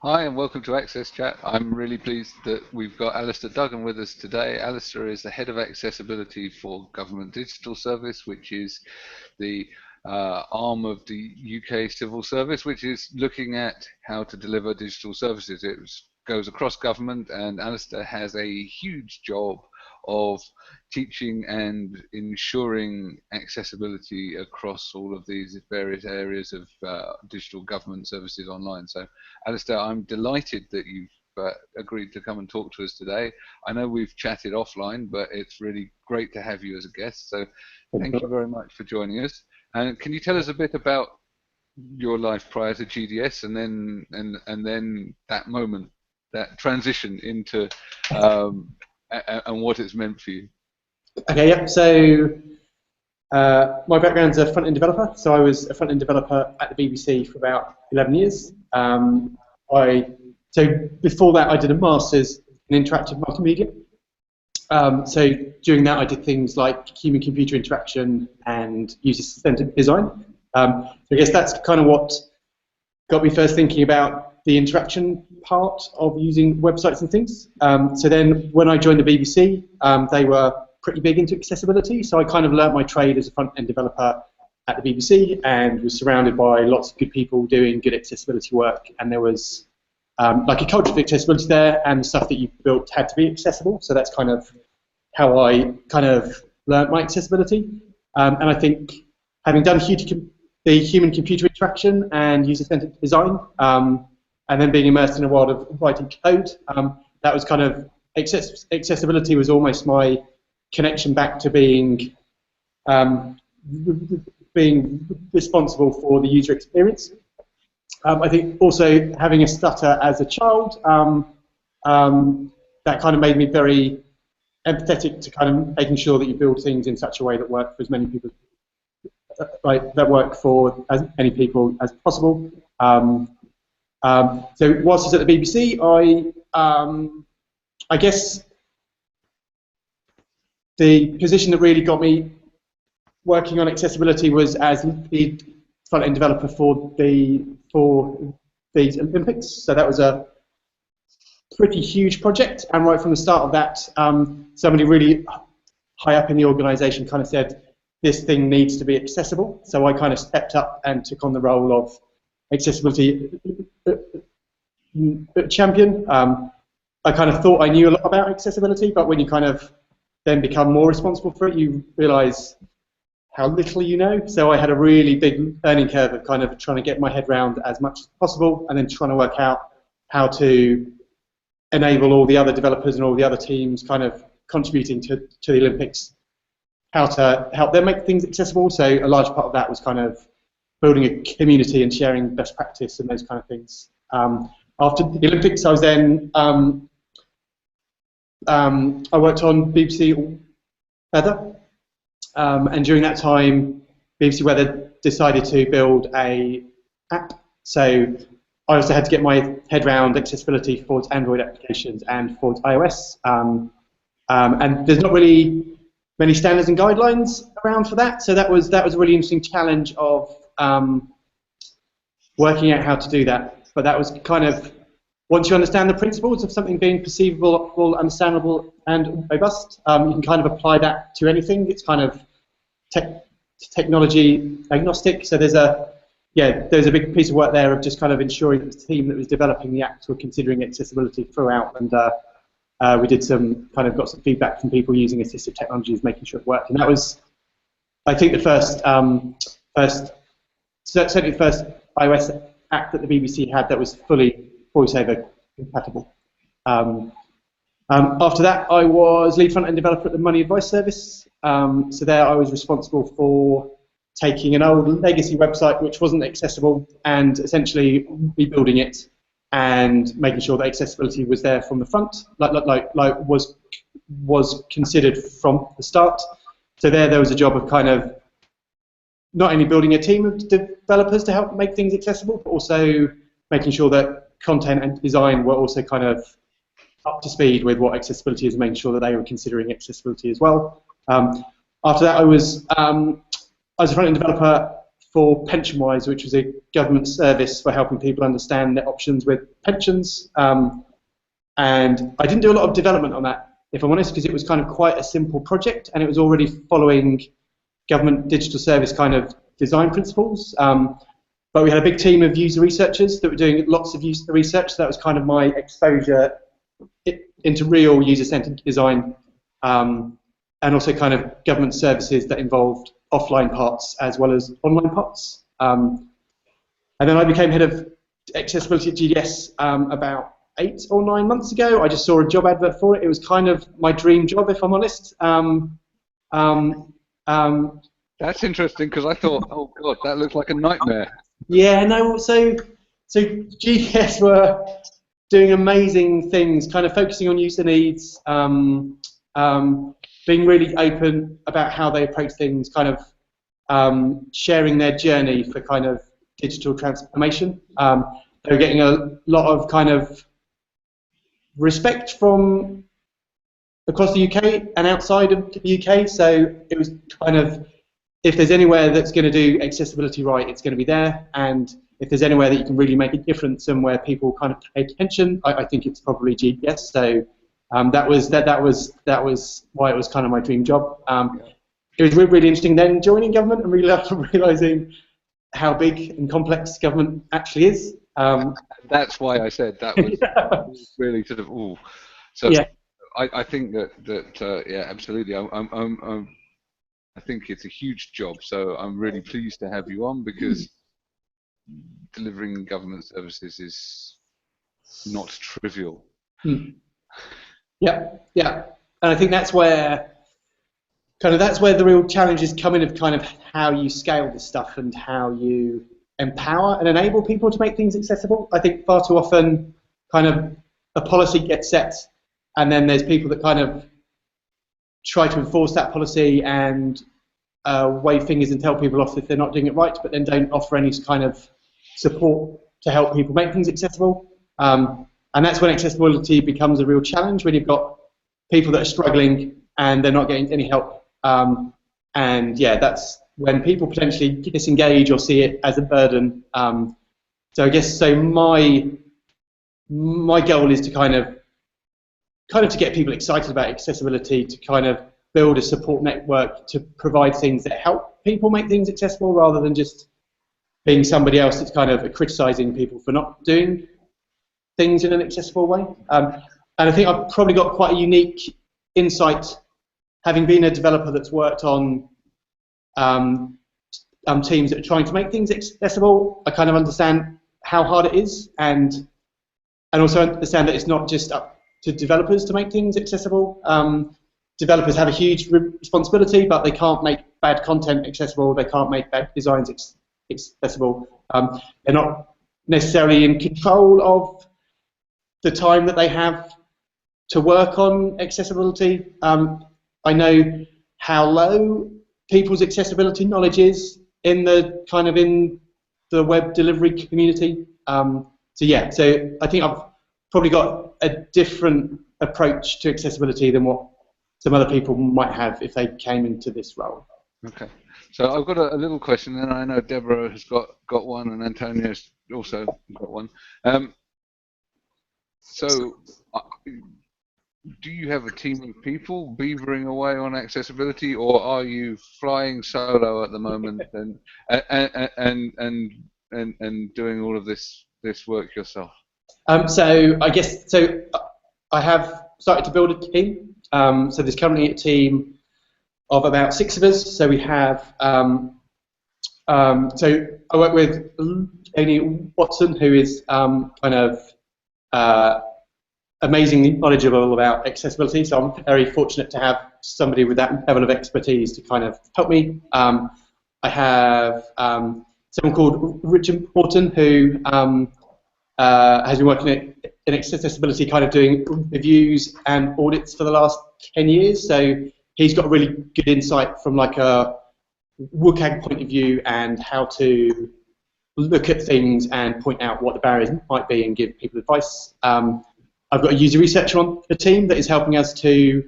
Hi and welcome to Access Chat. I'm really pleased that we've got Alistair Duggan with us today. Alistair is the Head of Accessibility for Government Digital Service, which is the arm of the UK Civil Service, which is looking at how to deliver digital services. It goes across government, and Alistair has a huge job of teaching and ensuring accessibility across all of these various areas of digital government services online. So, Alistair, I'm delighted that you've agreed to come and talk to us today. I know we've chatted offline, but it's really great to have you as a guest. So, thank you very much for joining us. And can you tell us a bit about your life prior to GDS, and then that moment, that transition into and what it's meant for you? Okay, yep. So my background's a front-end developer. So I was a front-end developer at the BBC for about 11 years. So before that, I did a master's in interactive multimedia. So during that, I did things like human-computer interaction and user-centered design. So I guess that's kind of what got me first thinking about the interaction part of using websites and things. So then when I joined the BBC, they were pretty big into accessibility, so I kind of learnt my trade as a front-end developer at the BBC and was surrounded by lots of good people doing good accessibility work, and there was like a culture of accessibility there, and the stuff that you built had to be accessible, so that's kind of how I kind of learnt my accessibility. And I think having done the human-computer interaction and user-centered design, and then being immersed in a world of writing code, that was kind of, accessibility was almost my connection back to being responsible for the user experience. I think also having a stutter as a child, that kind of made me very empathetic to kind of making sure that you build things in such a way that work for as many people, that work for as many people as possible. So whilst I was at the BBC, I guess the position that really got me working on accessibility was as the front-end developer for these Olympics. So that was a pretty huge project, and right from the start of that, somebody really high up in the organisation kind of said, this thing needs to be accessible. So I kind of stepped up and took on the role of accessibility champion. I kind of thought I knew a lot about accessibility, but when you kind of then become more responsible for it, you realise how little you know. So I had a really big learning curve of kind of trying to get my head around as much as possible, and then trying to work out how to enable all the other developers and all the other teams kind of contributing to the Olympics, how to help them make things accessible. So a large part of that was kind of building a community and sharing best practice and those kind of things. After the Olympics, I was then I worked on BBC Weather, and during that time, BBC Weather decided to build an app. So I also had to get my head around accessibility for its Android applications and for its iOS. And there's not really many standards and guidelines around for that. So that was a really interesting challenge of working out how to do that. But that was kind of, once you understand the principles of something being perceivable, understandable, and robust, you can kind of apply that to anything. It's kind of technology agnostic. So there's a big piece of work there of just kind of ensuring that the team that was developing the apps were considering accessibility throughout, and we did got some feedback from people using assistive technologies, making sure it worked. And that was, I think, certainly the first iOS app that the BBC had that was fully VoiceOver compatible. After that, I was lead front-end developer at the Money Advice Service. So there I was responsible for taking an old legacy website which wasn't accessible and essentially rebuilding it and making sure that accessibility was there from the front, was considered from the start. So there was a job of kind of not only building a team of developers to help make things accessible, but also making sure that content and design were also kind of up to speed with what accessibility is, and making sure that they were considering accessibility as well. After that, I was a front-end developer for PensionWise, which was a government service for helping people understand their options with pensions. And I didn't do a lot of development on that, if I'm honest, because it was kind of quite a simple project, and it was already following government digital service kind of design principles. But we had a big team of user researchers that were doing lots of user research, so that was kind of my exposure into real user-centered design, and also kind of government services that involved offline parts as well as online parts. And then I became head of accessibility at GDS about 8 or 9 months ago. I just saw a job advert for it. It was kind of my dream job, if I'm honest. That's interesting, because I thought, oh God, that looks like a nightmare. Yeah, no, so GDS were doing amazing things, kind of focusing on user needs, being really open about how they approach things, kind of sharing their journey for kind of digital transformation. They were getting a lot of kind of respect from across the UK and outside of the UK, so it was kind of, if there's anywhere that's going to do accessibility right, it's going to be there, and if there's anywhere that you can really make a difference and where people kind of pay attention, I think it's probably GDS. So that was why it was kind of my dream job. It was really interesting then joining government and realising how big and complex government actually is. That's why I said that was really sort of ooh. So yeah. I think that yeah, absolutely. I think it's a huge job. So I'm really pleased to have you on, because delivering government services is not trivial. Yeah, yeah, and I think that's where the real challenges come in, of kind of how you scale this stuff and how you empower and enable people to make things accessible. I think far too often, kind of a policy gets set, and then there's people that kind of try to enforce that policy and wave fingers and tell people off if they're not doing it right, but then don't offer any kind of support to help people make things accessible. And that's when accessibility becomes a real challenge, when you've got people that are struggling and they're not getting any help. And yeah, that's when people potentially disengage or see it as a burden. So I guess my goal is to kind of to get people excited about accessibility, to kind of build a support network to provide things that help people make things accessible, rather than just being somebody else that's kind of criticising people for not doing things in an accessible way. And I think I've probably got quite a unique insight, having been a developer that's worked on teams that are trying to make things accessible. I kind of understand how hard it is, and also understand that it's not just up to developers to make things accessible. Developers have a huge responsibility, but they can't make bad content accessible. They can't make bad designs accessible. They're not necessarily in control of the time that they have to work on accessibility. I know how low people's accessibility knowledge is in the web delivery community. So yeah, so I think I've probably got a different approach to accessibility than what some other people might have if they came into this role. Okay, so I've got a little question, and I know Deborah has got one, and Antonio's also got one. So, do you have a team of people beavering away on accessibility, or are you flying solo at the moment and doing all of this work yourself? So I have started to build a team. So there's currently a team of about 6 of us. So we have, so I work with Amy Watson, who is kind of amazingly knowledgeable about accessibility. So I'm very fortunate to have somebody with that level of expertise to kind of help me. I have someone called Richard Morton, who has been working in accessibility, kind of doing reviews and audits for the last 10 years. So he's got a really good insight from like a WCAG point of view, and how to look at things and point out what the barriers might be and give people advice. I've got a user researcher on the team that is helping us to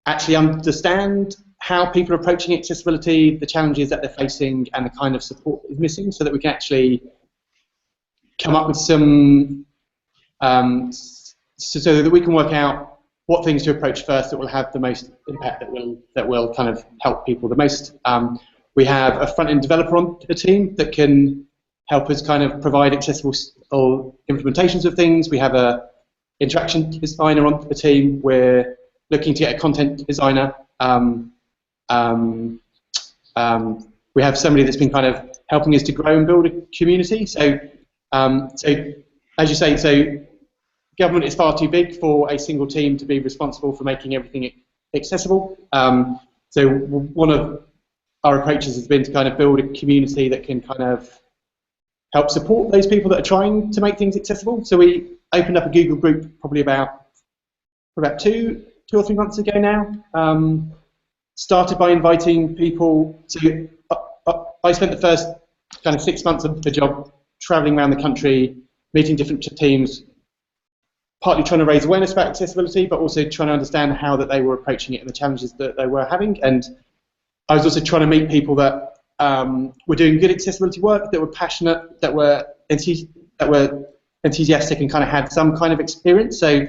actually understand how people are approaching accessibility, the challenges that they're facing, and the kind of support that is missing, so that we can actually come up with some, so that we can work out what things to approach first that will have the most impact, that will kind of help people the most. We have a front-end developer on the team that can help us kind of provide accessible implementations of things. We have a interaction designer on the team. We're looking to get a content designer. We have somebody that's been kind of helping us to grow and build a community. So, as you say, so government is far too big for a single team to be responsible for making everything accessible. So one of our approaches has been to kind of build a community that can kind of help support those people that are trying to make things accessible. So we opened up a Google group probably about 2 or 3 months ago now. Started by inviting people to. I spent the first kind of 6 months of the job traveling around the country, meeting different teams, partly trying to raise awareness about accessibility, but also trying to understand how that they were approaching it and the challenges that they were having. And I was also trying to meet people that were doing good accessibility work, that were passionate, that were enthusiastic, and kind of had some kind of experience. So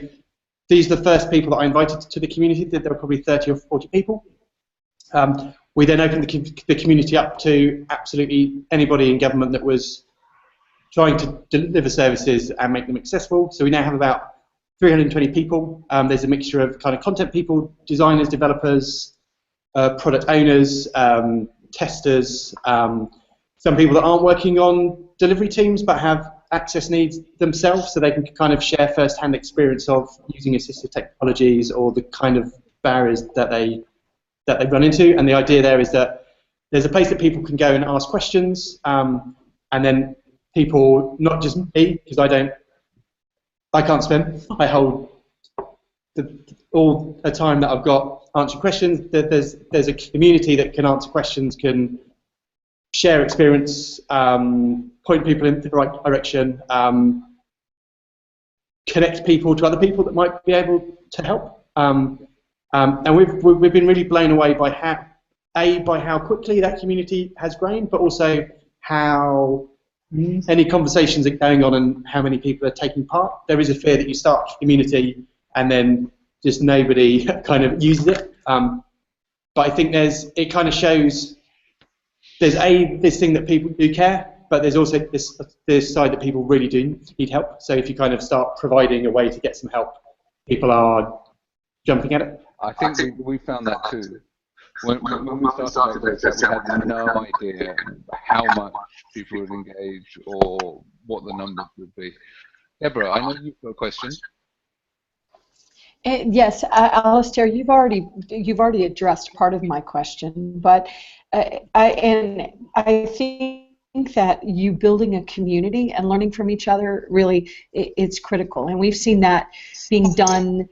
these are the first people that I invited to the community. There were probably 30 or 40 people. We then opened the community up to absolutely anybody in government that was trying to deliver services and make them accessible. So we now have about 320 people. There's a mixture of kind of content people, designers, developers, product owners, testers, some people that aren't working on delivery teams but have access needs themselves, so they can kind of share first-hand experience of using assistive technologies or the kind of barriers that they run into. And the idea there is that there's a place that people can go and ask questions, and then people, not just me, because I can't spend my whole all the time that I've got answering questions. There's a community that can answer questions, can share experience, point people in the right direction, connect people to other people that might be able to help. And we've been really blown away by how quickly that community has grown, but also how any conversations are going on and how many people are taking part. There is a fear that you start a community and then just nobody kind of uses it. But I think it kind of shows there's this thing that people do care, but there's also this side that people really do need help. So if you kind of start providing a way to get some help, people are jumping at it. I think we found that too. When we started this, we had no idea how much people would engage or what the numbers would be. Deborah, I know you've got a question. Yes, Alistair, you've already addressed part of my question, but I think that you building a community and learning from each other really it's critical, and we've seen that being done.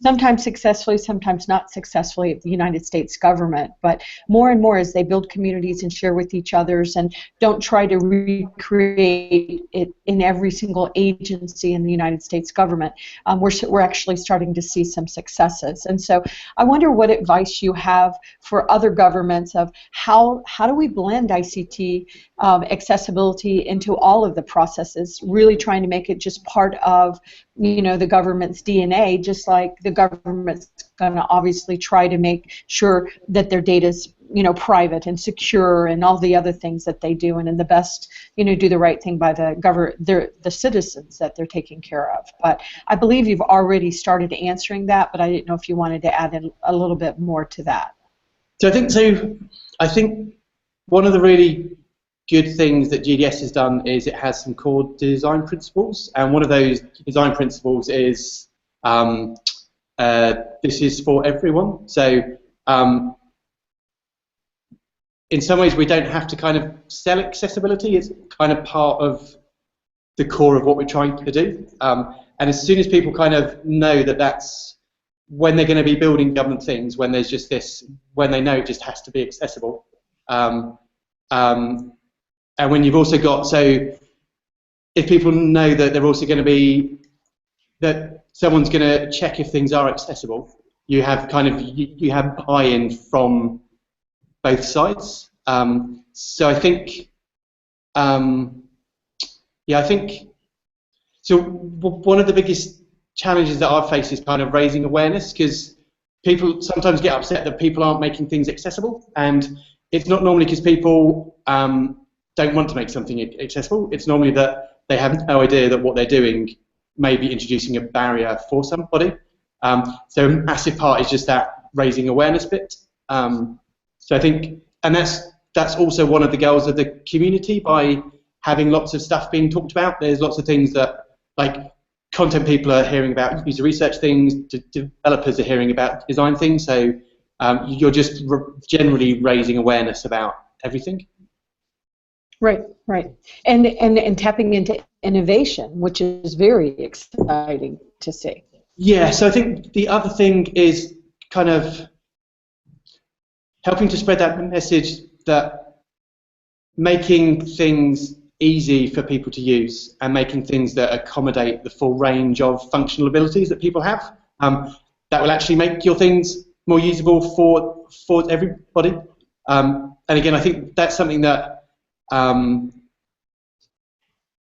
Sometimes successfully, sometimes not successfully at the United States government, but more and more as they build communities and share with each others and don't try to recreate it in every single agency in the United States government, we're actually starting to see some successes. And so I wonder what advice you have for other governments of how do we blend ICT accessibility into all of the processes, really trying to make it just part of the government's DNA, just like the government's going to obviously try to make sure that their data is private and secure and all the other things that they do, and in the best do the right thing by the citizens that they're taking care of. But I believe you've already started answering that, but I didn't know if you wanted to add in a little bit more to that. So I think one of the really good things that GDS has done is it has some core design principles, and one of those design principles is this is for everyone. So in some ways we don't have to kind of sell accessibility. It's kind of part of the core of what we're trying to do, and as soon as people kind of know that that's when they're going to be building government things, when there's just this, when they know it just has to be accessible, and when you've also got, so if people know that they're also going to be, that someone's going to check if things are accessible, you have kind of you have buy-in from both sides. So I think, yeah, I think so. One of the biggest challenges that I've faced is kind of raising awareness, because people sometimes get upset that people aren't making things accessible, and it's not normally because people don't want to make something accessible. It's normally that they have no idea that what they're doing may be introducing a barrier for somebody. So a massive part is just that raising awareness bit. So I think, and that's also one of the goals of the community, by having lots of stuff being talked about. There's lots of things that, like, content people are hearing about user research things, developers are hearing about design things, so you're just generally raising awareness about everything. Right, right. And tapping into innovation, which is very exciting to see. Yeah, so I think the other thing is kind of helping to spread that message that making things easy for people to use and making things that accommodate the full range of functional abilities that people have, that will actually make your things more usable for everybody. And again, I think that's something that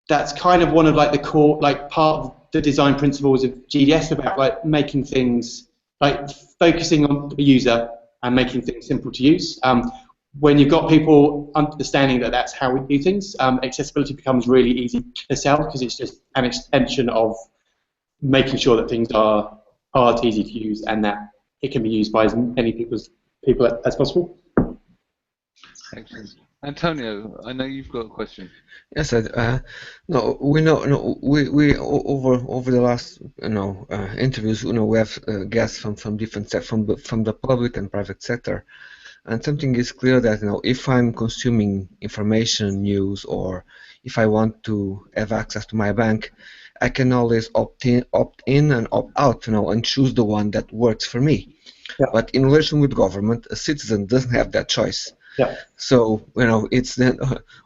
that's kind of one of, like, the core, like, part of the design principles of GDS, about, like, making things, like, focusing on the user and making things simple to use. When you've got people understanding that that's how we do things, accessibility becomes really easy to sell, because it's just an extension of making sure that things are easy to use and that it can be used by as many people as possible. Excellent. Antonio, I know you've got a question. Yes, no, we know, no, we over the last, interviews, we have guests from different from the public and private sector, and something is clear that, if I'm consuming information, news, or if I want to have access to my bank, I can always opt in and opt out, and choose the one that works for me. Yeah. But in relation with government, a citizen doesn't have that choice. Yeah. So, it's then,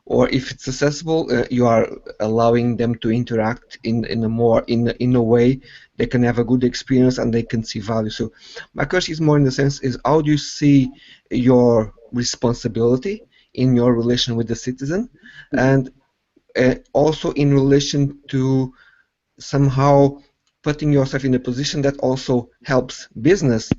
or if it's accessible, you are allowing them to interact in a way they can have a good experience and they can see value. So my question is more in the sense is, how do you see your responsibility in your relation with the citizen, and also in relation to somehow putting yourself in a position that also helps business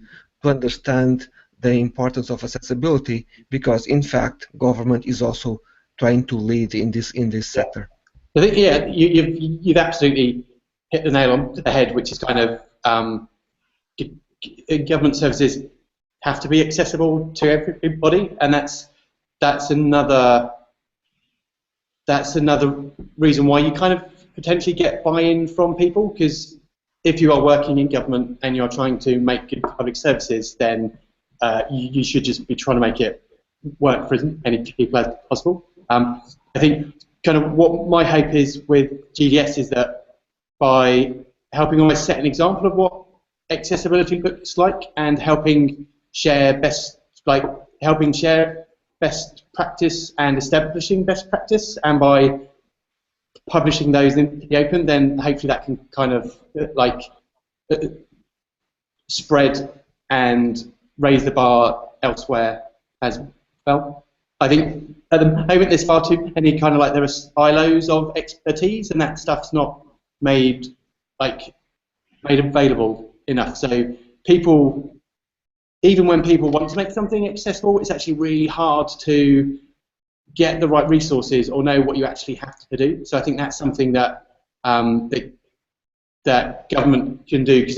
to understand the importance of accessibility, because in fact government is also trying to lead in this sector. I think, yeah, you've absolutely hit the nail on the head, which is kind of government services have to be accessible to everybody, and that's another reason why you kind of potentially get buy-in from people, because if you are working in government and you're trying to make good public services, then you should just be trying to make it work for as many people as possible. I think kind of what my hope is with GDS is that by helping almost set an example of what accessibility looks like, and helping share best practice and establishing best practice, and by publishing those in the open, then hopefully that can kind of spread and raise the bar elsewhere as well. I think at the moment there's far too many kind of there are silos of expertise, and that stuff's not made available enough. So people, even when people want to make something accessible, it's actually really hard to get the right resources or know what you actually have to do. So I think that's something that that government can do, because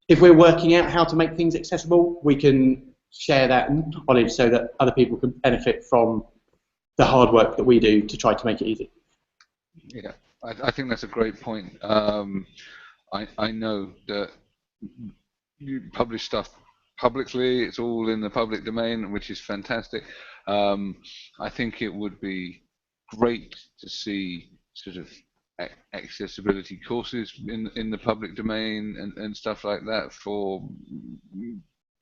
if we're working out how to make things accessible, we can share that knowledge so that other people can benefit from the hard work that we do to try to make it easy. Yeah, I think that's a great point. I know that you publish stuff publicly, it's all in the public domain, which is fantastic. I think it would be great to see sort of accessibility courses in the public domain and stuff like that for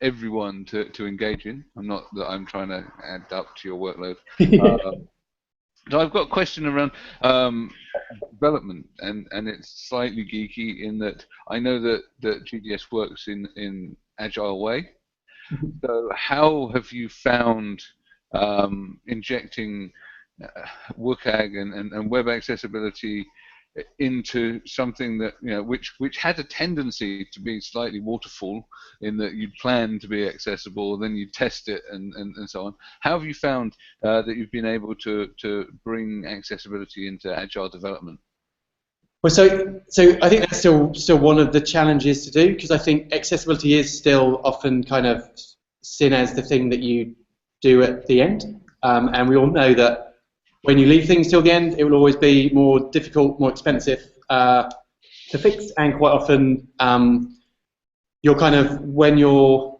everyone to engage in. I'm not that I'm trying to add up to your workload. So I've got a question around development, and it's slightly geeky in that I know that GDS works in agile way. So how have you found injecting WCAG and web accessibility into something that, which had a tendency to be slightly waterfall, in that you'd plan to be accessible, then you test it, and so on. How have you found that you've been able to bring accessibility into agile development? Well, so I think that's still one of the challenges to do, because I think accessibility is still often kind of seen as the thing that you do at the end, and we all know that when you leave things till the end, it will always be more difficult, more expensive to fix, and quite often you're kind of, when you're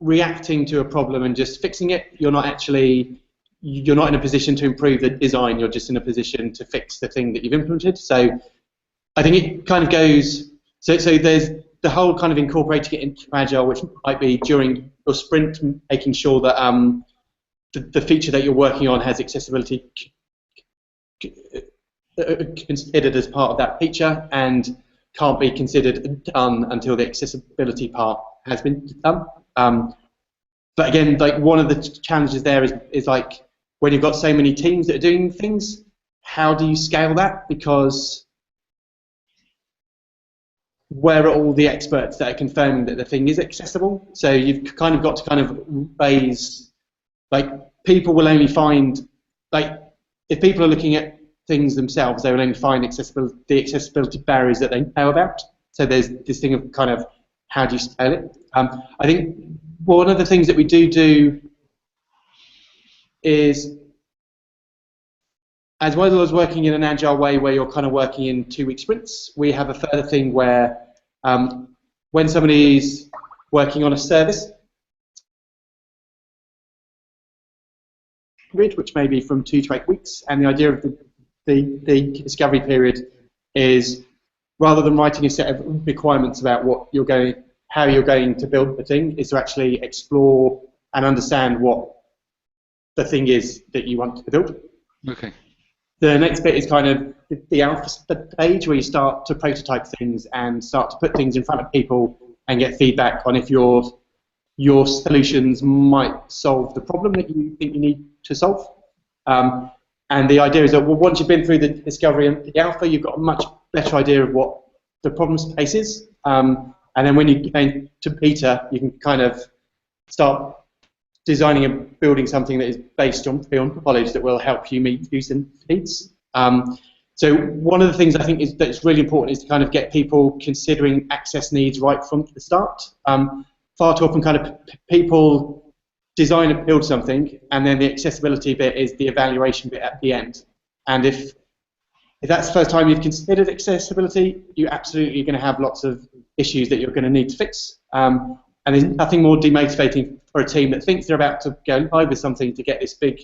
reacting to a problem and just fixing it, you're not in a position to improve the design. You're just in a position to fix the thing that you've implemented. So I think it kind of goes. So there's the whole kind of incorporating it into Agile, which might be during your sprint, making sure that the feature that you're working on has accessibility considered as part of that feature, and can't be considered done until the accessibility part has been done. But again, like, one of the challenges there is like, when you've got so many teams that are doing things, how do you scale that? Because where are all the experts that are confirming that the thing is accessible? So you've kind of got to kind of raise, like, people will only find, like, if people are looking at things themselves, they will only find the accessibility barriers that they know about. So there's this thing of kind of, how do you scale it? I think one of the things that we do is, as well as working in an agile way where you're kind of working in 2-week sprints, we have a further thing where when somebody's working on a service, which may be from 2 to 8 weeks, and the idea of the discovery period is, rather than writing a set of requirements about how you're going to build the thing, is to actually explore and understand what the thing is that you want to build. Okay. The next bit is kind of the alpha stage, where you start to prototype things and start to put things in front of people and get feedback on if your solutions might solve the problem that you think you need to solve. And the idea is that, well, once you've been through the discovery and the alpha, you've got a much better idea of what the problem space is. And then when you go to beta, you can kind of start designing and building something that is based on knowledge that will help you meet user needs. So one of the things I think that's really important is to kind of get people considering access needs right from the start. Far too often, kind of people design and build something, and then the accessibility bit is the evaluation bit at the end. And if that's the first time you've considered accessibility, you're absolutely going to have lots of issues that you're going to need to fix. And there's nothing more demotivating for a team that thinks they're about to go live with something to get this big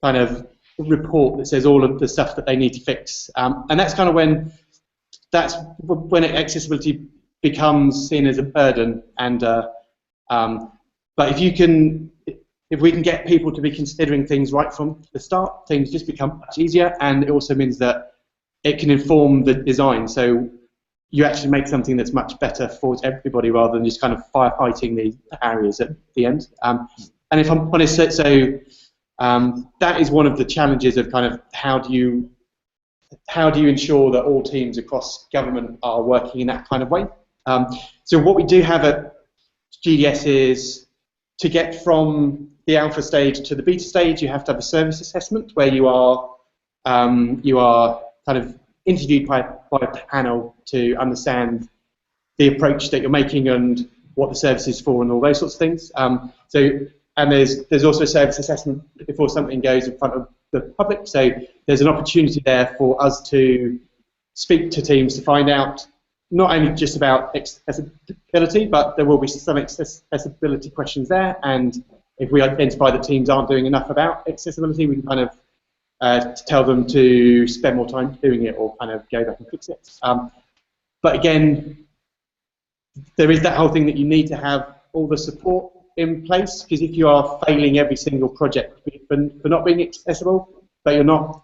kind of report that says all of the stuff that they need to fix. And that's kind of when accessibility becomes seen as a burden. And but if we can get people to be considering things right from the start, things just become much easier, and it also means that it can inform the design. So you actually make something that's much better for everybody, rather than just kind of firefighting the barriers at the end. And if I'm honest, so that is one of the challenges of kind of how do you ensure that all teams across government are working in that kind of way. So what we do have at GDS is, to get from the alpha stage to the beta stage, you have to have a service assessment where you are kind of interviewed by a panel to understand the approach that you're making and what the service is for and all those sorts of things. And there's also a service assessment before something goes in front of the public. So there's an opportunity there for us to speak to teams to find out not only just about accessibility, but there will be some accessibility questions there. And if we identify that teams aren't doing enough about accessibility, we can kind of tell them to spend more time doing it, or kind of go back and fix it. But again, there is that whole thing that you need to have all the support in place, because if you are failing every single project for not being accessible, but you're not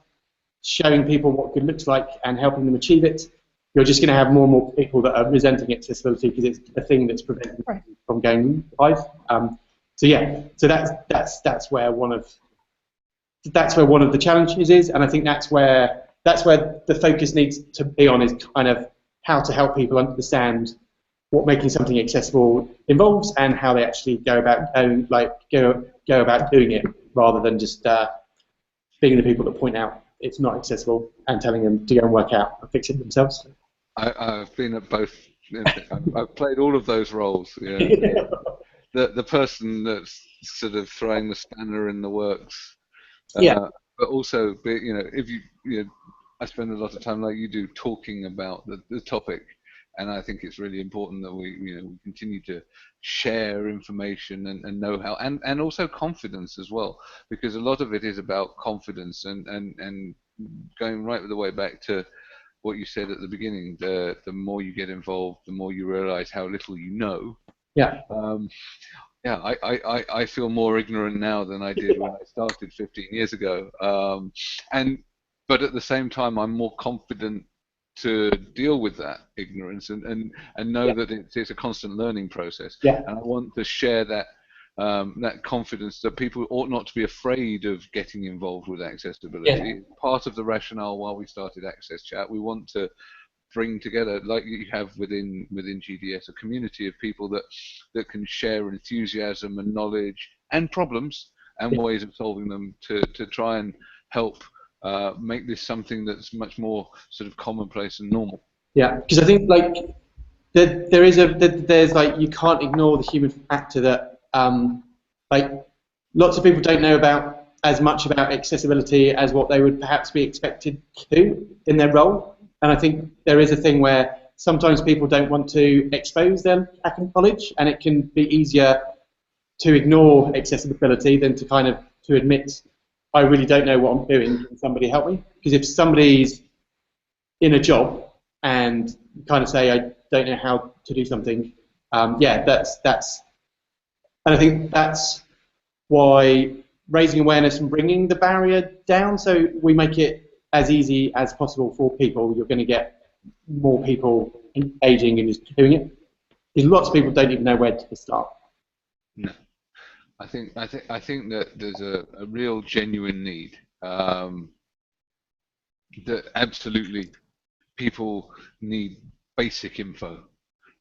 showing people what good looks like and helping them achieve it, you're just going to have more and more people that are resenting accessibility because it's a thing that's preventing them from going live. So yeah, so that's where one of the challenges is, and I think that's where the focus needs to be on, is kind of how to help people understand what making something accessible involves and how they actually go about doing it, rather than just being the people that point out it's not accessible and telling them to go and work out and fix it themselves. I've been at both. I've played all of those roles. Yeah. The person that's sort of throwing the spanner in the works. Yeah. But also, if I spend a lot of time, like you do, talking about the topic, and I think it's really important that we continue to share information and know-how, and also confidence as well, because a lot of it is about confidence and going right the way back to what you said at the beginning. The more you get involved, the more you realize how little you know. Yeah. I feel more ignorant now than I did when I started 15 years ago. But at the same time, I'm more confident to deal with that ignorance and know that it's a constant learning process. Yeah. And I want to share that confidence that people ought not to be afraid of getting involved with accessibility. Yeah. Part of the rationale why we started Access Chat, we want to bring together, like you have within GDS, a community of people that can share enthusiasm and knowledge and problems and ways of solving them to try and help make this something that's much more sort of commonplace and normal. Yeah, because I think there's you can't ignore the human factor that lots of people don't know about as much about accessibility as what they would perhaps be expected to in their role. And I think there is a thing where sometimes people don't want to expose their lack of knowledge, and it can be easier to ignore accessibility than to admit, I really don't know what I'm doing, can somebody help me? Because if somebody's in a job and kind of say, I don't know how to do something, that's and I think that's why raising awareness and bringing the barrier down, so we make it as easy as possible for people, you're going to get more people engaging and just doing it. Because lots of people don't even know where to start. No, I think that there's a real genuine need. That absolutely people need basic info.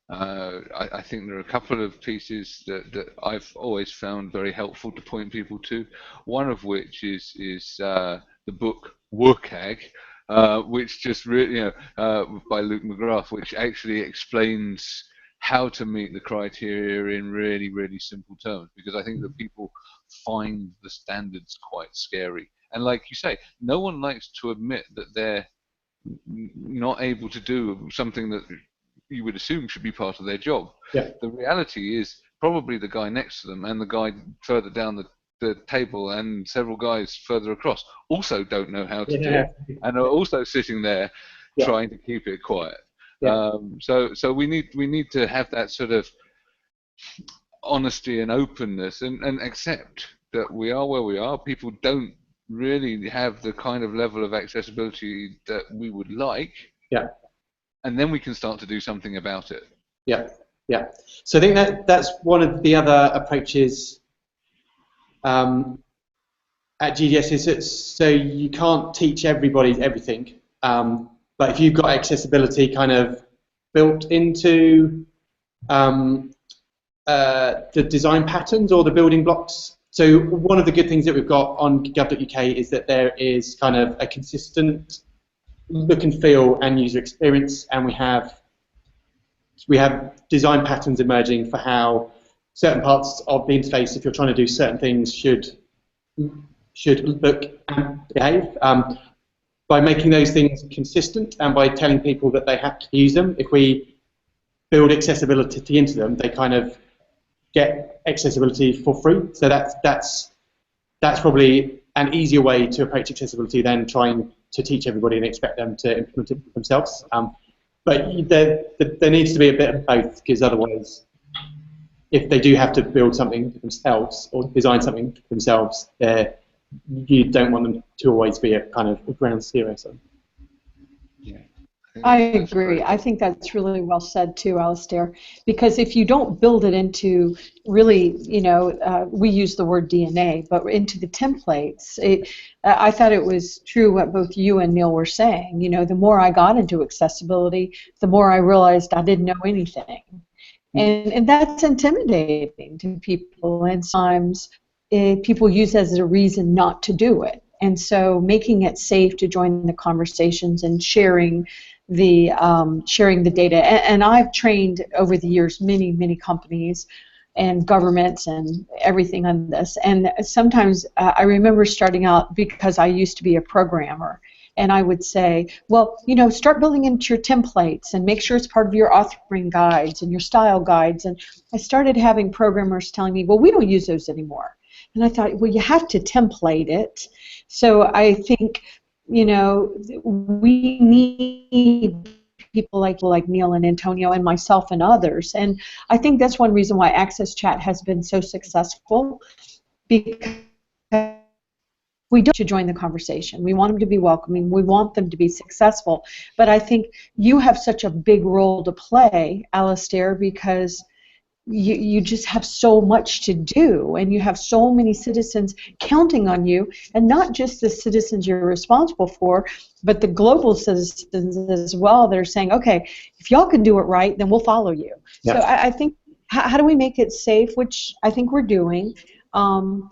I think there are a couple of pieces that I've always found very helpful to point people to. One of which is the book WCAG, which just really, by Luke McGrath, which actually explains how to meet the criteria in really, really simple terms, because I think that people find the standards quite scary. And like you say, no one likes to admit that they're not able to do something that you would assume should be part of their job. Yeah. The reality is probably the guy next to them and the guy further down the table and several guys further across also don't know how to do it, and are also sitting there trying to keep it quiet. So we need to have that sort of honesty and openness and accept that we are where we are. People don't really have the kind of level of accessibility that we would like. Yeah. And then we can start to do something about it. Yeah. So I think that's one of the other approaches at GDS, is that so you can't teach everybody everything, but if you've got accessibility kind of built into the design patterns or the building blocks. So one of the good things that we've got on gov.uk is that there is kind of a consistent look and feel and user experience, and we have design patterns emerging for how certain parts of the interface, if you're trying to do certain things, should look and behave. By making those things consistent and by telling people that they have to use them, if we build accessibility into them, they kind of get accessibility for free. So that's probably an easier way to approach accessibility than trying to teach everybody and expect them to implement it themselves. But there needs to be a bit of both, because otherwise, if they do have to build something themselves or design something themselves, they're you don't want them to always be a kind of a ground zero. So. Yeah. I That's agree. great. I think that's really well said too, Alistair. Because if you don't build it into really, we use the word DNA, but into the templates, I thought it was true what both you and Neil were saying. The more I got into accessibility, the more I realized I didn't know anything. And that's intimidating to people, and sometimes people use it as a reason not to do it. And so making it safe to join the conversations and sharing the data. And I've trained over the years many companies and governments and everything on this. And sometimes I remember starting out because I used to be a programmer. And I would say, well, start building into your templates and make sure it's part of your authoring guides and your style guides. And I started having programmers telling me, well, we don't use those anymore. And I thought, well, you have to template it. So I think, we need people like Neil and Antonio and myself and others. And I think that's one reason why Access Chat has been so successful, because we don't want to join the conversation. We want them to be welcoming. We want them to be successful. But I think you have such a big role to play, Alistair, because you just have so much to do, and you have so many citizens counting on you, and not just the citizens you're responsible for, but the global citizens as well. They're saying, okay, if y'all can do it right, then we'll follow you. Yeah. So I think, how do we make it safe, which I think we're doing, to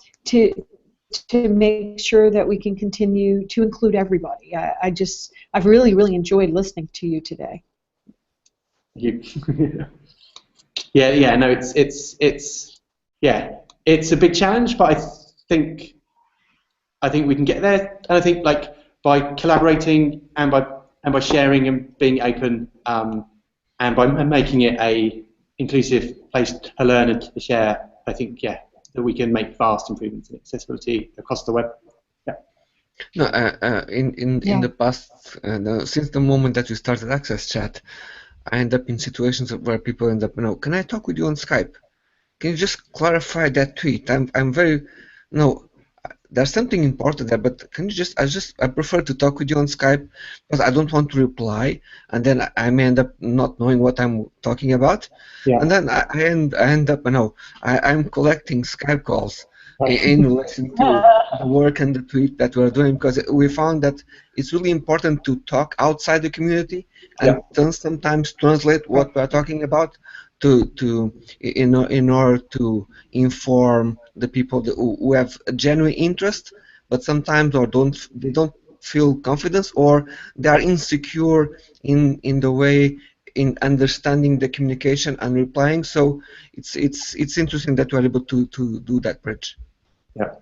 make sure that we can continue to include everybody. I've really enjoyed listening to you today. Thank you. Yeah, no, it's a big challenge, but I think we can get there, and I think by collaborating and by sharing and being open, and by making it a inclusive place to learn and to share, I think that we can make vast improvements in accessibility across the web. Yeah. No, in the past, since the moment that we started Access Chat, I end up in situations where people end up, can I talk with you on Skype? Can you just clarify that tweet? I'm very, there's something important there, but can you I prefer to talk with you on Skype because I don't want to reply, and then I may end up not knowing what I'm talking about. Yeah. And then I end up, I'm collecting Skype calls in relation to the work and the tweet that we're doing, because we found that it's really important to talk outside the community and sometimes translate what we're talking about in order to inform the people who have a genuine interest, but sometimes they don't feel confidence, or they are insecure in the way in understanding the communication and replying. So it's interesting that we're able to do that bridge. Yeah.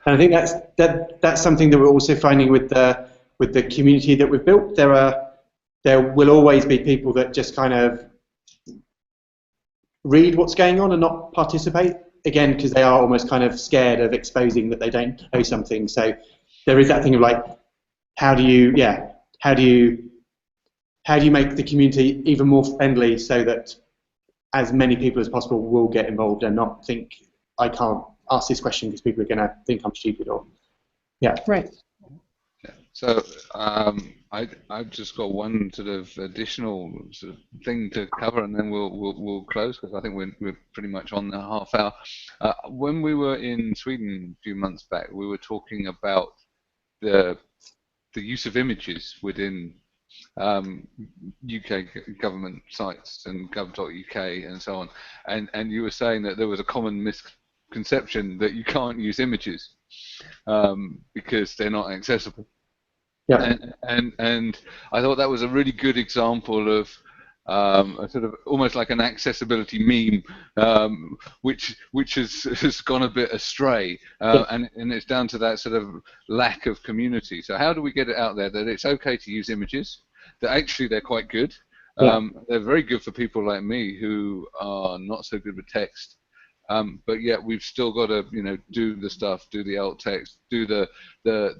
And I think that's something that we're also finding with the community that we've built. There will always be people that just kind of read what's going on and not participate, again, because they are almost kind of scared of exposing that they don't know something. So there is that thing of how do you make the community even more friendly so that as many people as possible will get involved and not think, I can't ask this question because people are going to think I'm stupid, or right. Yeah. So I've just got one sort of additional sort of thing to cover, and then we'll close, because I think we're pretty much on the half hour. When we were in Sweden a few months back, we were talking about the use of images within UK government sites and gov.uk and so on, and you were saying that there was a common misconception that you can't use images because they're not accessible. Yeah. And I thought that was a really good example of a sort of almost like an accessibility meme, which has gone a bit astray, and it's down to that sort of lack of community. So how do we get it out there that it's okay to use images, that actually they're quite good, they're very good for people like me who are not so good with text, but yet we've still got to do the stuff, do the alt text, do the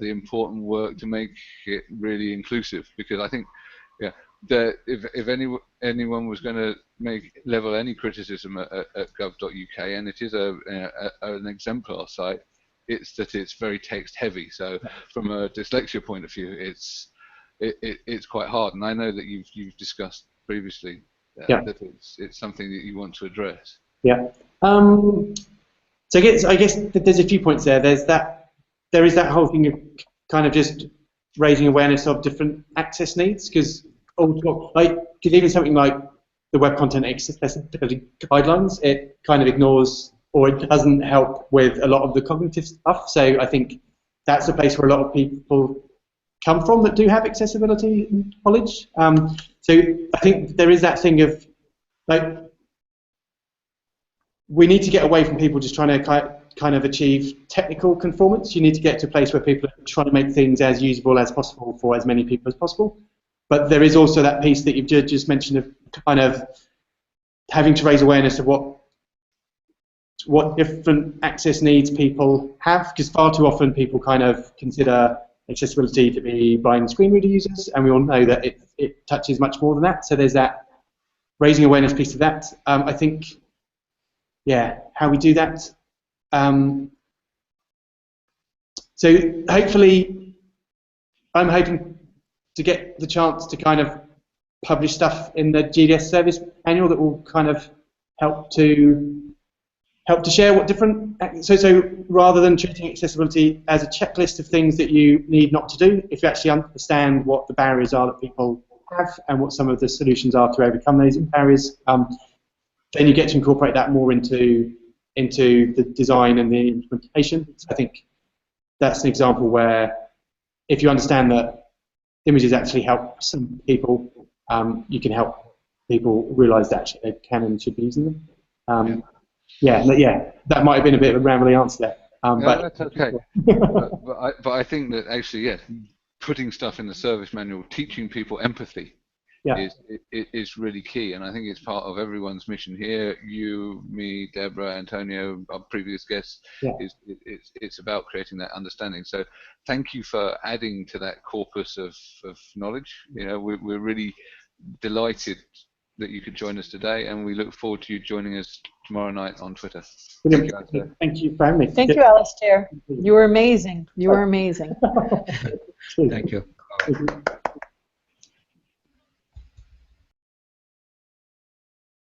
important work to make it really inclusive, because I think that if anyone was going to level any criticism at gov.uk, and it is an exemplar site, it's that it's very text heavy. So from a dyslexia point of view, it's quite hard. And I know that you've discussed previously that it's something that you want to address. Yeah. So I guess that there's a few points there. There is that whole thing of kind of just raising awareness of different access needs, because even something like the Web Content Accessibility Guidelines, it kind of ignores, or it doesn't help with a lot of the cognitive stuff. So I think that's a place where a lot of people come from that do have accessibility knowledge. So I think there is that thing of, like, we need to get away from people just trying to kind of achieve technical conformance. You need to get to a place where people are trying to make things as usable as possible for as many people as possible. But there is also that piece that you've just mentioned of kind of having to raise awareness of what different access needs people have, because far too often people kind of consider accessibility to be blind screen reader users, and we all know that it touches much more than that. So there's that raising awareness piece of that. I think, yeah, how we do that. So hopefully, I'm hoping to get the chance to kind of publish stuff in the GDS service manual that will kind of help to share what different, so rather than treating accessibility as a checklist of things that you need not to do, if you actually understand what the barriers are that people have and what some of the solutions are to overcome those barriers, then you get to incorporate that more into the design and the implementation. So I think that's an example where if you understand that images actually help some people, you can help people realise that actually they can and should be using them. Yeah, that might have been a bit of a rambling answer there. But that's okay. but I think that actually, putting stuff in the service manual, teaching people empathy, is really key, and I think it's part of everyone's mission here. You, me, Deborah, Antonio, our previous guests. It's about creating that understanding. So, thank you for adding to that corpus of knowledge. You know, we're really delighted that you could join us today, and we look forward to you joining us tomorrow night on Twitter. Thank you, Alistair. Thank you for having me. Thank you, Alistair. You were amazing. You were amazing. Thank you.